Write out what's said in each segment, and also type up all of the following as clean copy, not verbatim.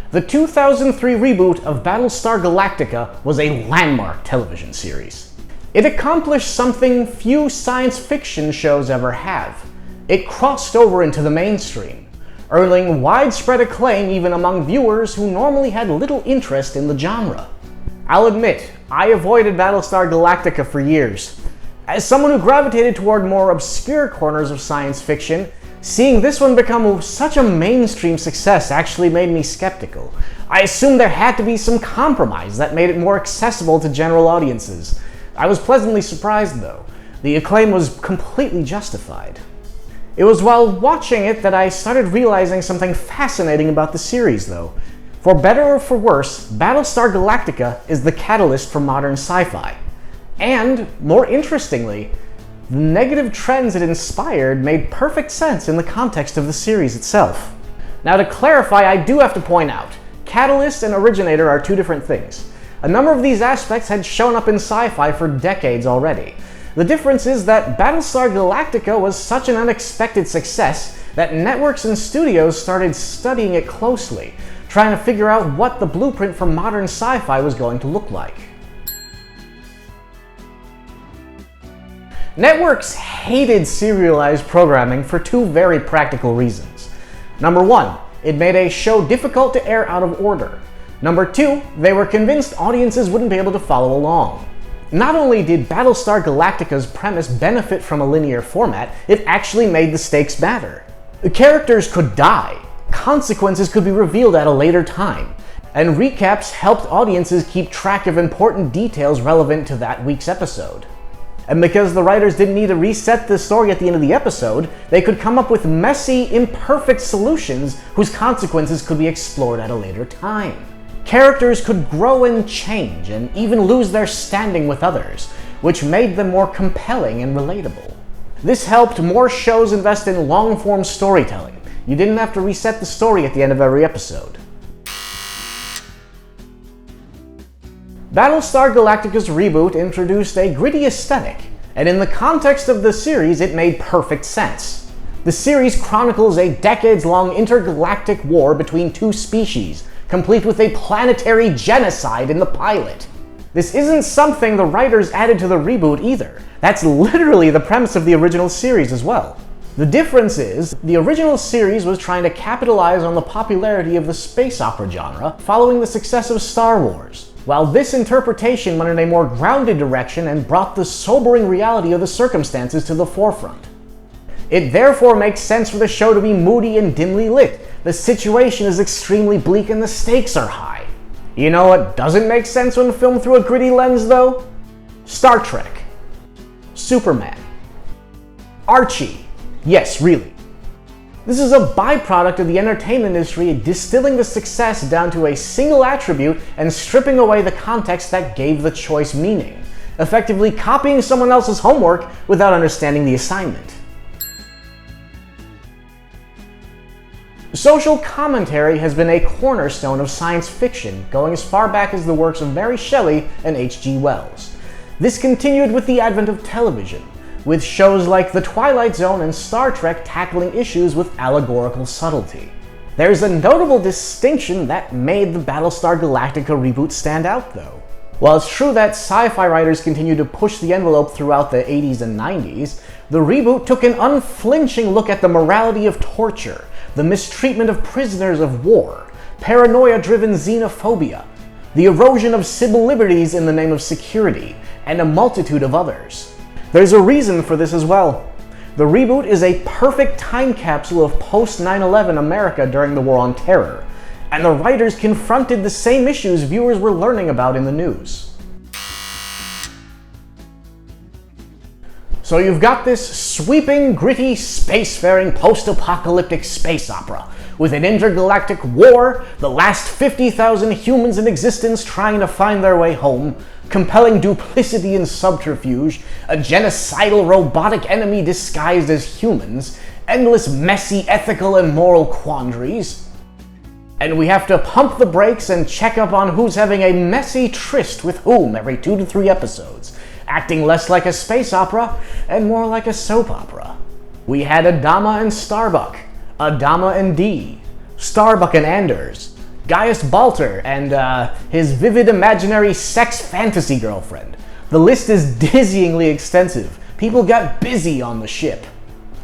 The 2003 reboot of Battlestar Galactica was a landmark television series. It accomplished something few science fiction shows ever have. It crossed over into the mainstream, earning widespread acclaim even among viewers who normally had little interest in the genre. I'll admit, I avoided Battlestar Galactica for years. As someone who gravitated toward more obscure corners of science fiction, seeing this one become such a mainstream success actually made me skeptical. I assumed there had to be some compromise that made it more accessible to general audiences. I was pleasantly surprised though. The acclaim was completely justified. It was while watching it that I started realizing something fascinating about the series though. For better or for worse, Battlestar Galactica is the catalyst for modern sci-fi. And, more interestingly, the negative trends it inspired made perfect sense in the context of the series itself. Now to clarify, I do have to point out, catalyst and originator are two different things. A number of these aspects had shown up in sci-fi for decades already. The difference is that Battlestar Galactica was such an unexpected success that networks and studios started studying it closely, trying to figure out what the blueprint for modern sci-fi was going to look like. Networks hated serialized programming for two very practical reasons. Number one, it made a show difficult to air out of order. Number two, they were convinced audiences wouldn't be able to follow along. Not only did Battlestar Galactica's premise benefit from a linear format, it actually made the stakes matter. The characters could die, consequences could be revealed at a later time, and recaps helped audiences keep track of important details relevant to that week's episode. And because the writers didn't need to reset the story at the end of the episode, they could come up with messy, imperfect solutions whose consequences could be explored at a later time. Characters could grow and change, and even lose their standing with others, which made them more compelling and relatable. This helped more shows invest in long-form storytelling. You didn't have to reset the story at the end of every episode. Battlestar Galactica's reboot introduced a gritty aesthetic, and in the context of the series, it made perfect sense. The series chronicles a decades-long intergalactic war between two species, complete with a planetary genocide in the pilot. This isn't something the writers added to the reboot either. That's literally the premise of the original series as well. The difference is, the original series was trying to capitalize on the popularity of the space opera genre following the success of Star Wars, while this interpretation went in a more grounded direction and brought the sobering reality of the circumstances to the forefront. It therefore makes sense for the show to be moody and dimly lit. The situation is extremely bleak and the stakes are high. You know what doesn't make sense when filmed through a gritty lens though? Star Trek. Superman. Archie. Yes, really. This is a byproduct of the entertainment industry distilling the success down to a single attribute and stripping away the context that gave the choice meaning, effectively copying someone else's homework without understanding the assignment. Social commentary has been a cornerstone of science fiction, going as far back as the works of Mary Shelley and H.G. Wells. This continued with the advent of television, with shows like The Twilight Zone and Star Trek tackling issues with allegorical subtlety. There's a notable distinction that made the Battlestar Galactica reboot stand out though. While it's true that sci-fi writers continued to push the envelope throughout the 80s and 90s, the reboot took an unflinching look at the morality of torture, the mistreatment of prisoners of war, paranoia-driven xenophobia, the erosion of civil liberties in the name of security, and a multitude of others. There's a reason for this as well. The reboot is a perfect time capsule of post-9/11 America during the War on Terror, and the writers confronted the same issues viewers were learning about in the news. So you've got this sweeping, gritty, spacefaring, post-apocalyptic space opera, with an intergalactic war, the last 50,000 humans in existence trying to find their way home, compelling duplicity and subterfuge, a genocidal robotic enemy disguised as humans, endless messy ethical and moral quandaries. And we have to pump the brakes and check up on who's having a messy tryst with whom every 2 to 3 episodes, acting less like a space opera and more like a soap opera. We had Adama and Starbuck, Adama and Dee, Starbuck and Anders, Gaius Balter and his vivid imaginary sex fantasy girlfriend. The list is dizzyingly extensive. People got busy on the ship.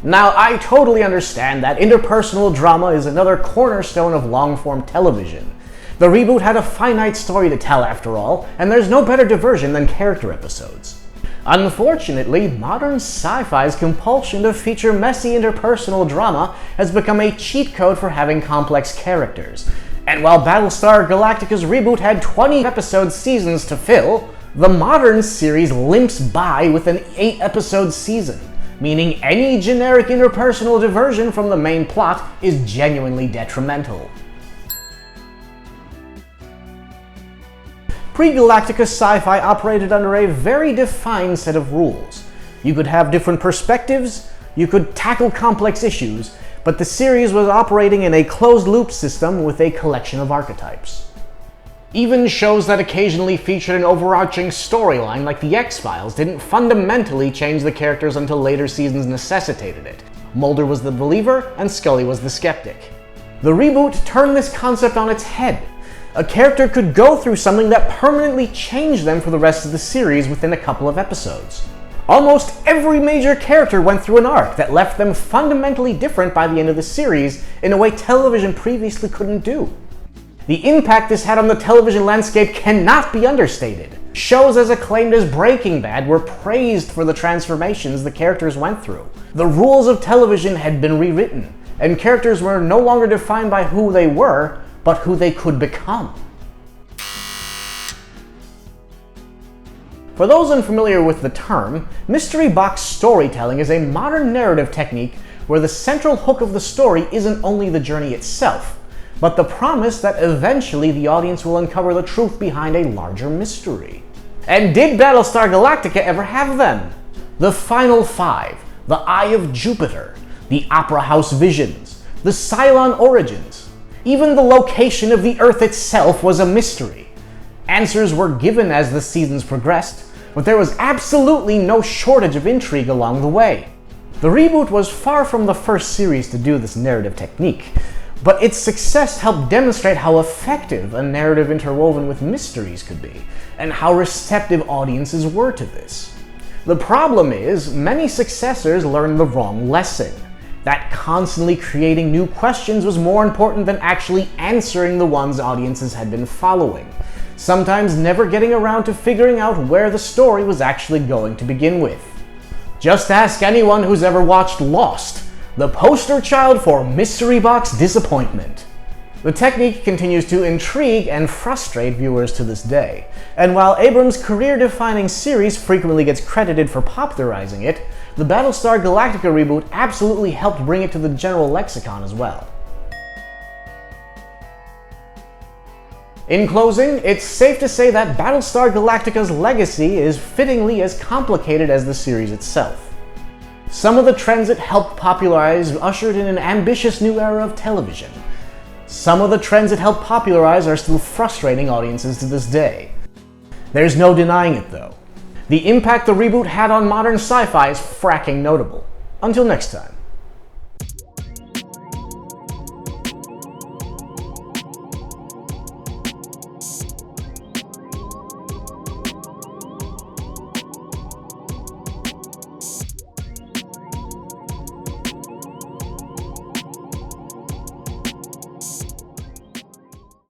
Now, I totally understand that interpersonal drama is another cornerstone of long-form television. The reboot had a finite story to tell after all, and there's no better diversion than character episodes. Unfortunately, modern sci-fi's compulsion to feature messy interpersonal drama has become a cheat code for having complex characters. And while Battlestar Galactica's reboot had 20-episode seasons to fill, the modern series limps by with an 8-episode season, meaning any generic interpersonal diversion from the main plot is genuinely detrimental. Pre-Galactica sci-fi operated under a very defined set of rules. You could have different perspectives, you could tackle complex issues, but the series was operating in a closed-loop system with a collection of archetypes. Even shows that occasionally featured an overarching storyline like The X-Files didn't fundamentally change the characters until later seasons necessitated it. Mulder was the believer and Scully was the skeptic. The reboot turned this concept on its head. A character could go through something that permanently changed them for the rest of the series within a couple of episodes. Almost every major character went through an arc that left them fundamentally different by the end of the series in a way television previously couldn't do. The impact this had on the television landscape cannot be understated. Shows as acclaimed as Breaking Bad were praised for the transformations the characters went through. The rules of television had been rewritten, and characters were no longer defined by who they were, but who they could become. For those unfamiliar with the term, mystery box storytelling is a modern narrative technique where the central hook of the story isn't only the journey itself, but the promise that eventually the audience will uncover the truth behind a larger mystery. And did Battlestar Galactica ever have them? The Final Five, the Eye of Jupiter, the Opera House Visions, the Cylon Origins. Even the location of the Earth itself was a mystery. Answers were given as the seasons progressed, but there was absolutely no shortage of intrigue along the way. The reboot was far from the first series to do this narrative technique, but its success helped demonstrate how effective a narrative interwoven with mysteries could be, and how receptive audiences were to this. The problem is, many successors learned the wrong lesson. That constantly creating new questions was more important than actually answering the ones audiences had been following, sometimes never getting around to figuring out where the story was actually going to begin with. Just ask anyone who's ever watched Lost, the poster child for mystery box disappointment. The technique continues to intrigue and frustrate viewers to this day, and while Abrams' career-defining series frequently gets credited for popularizing it, the Battlestar Galactica reboot absolutely helped bring it to the general lexicon as well. In closing, it's safe to say that Battlestar Galactica's legacy is fittingly as complicated as the series itself. Some of the trends it helped popularize ushered in an ambitious new era of television. Some of the trends it helped popularize are still frustrating audiences to this day. There's no denying it though. The impact the reboot had on modern sci-fi is fracking notable. Until next time.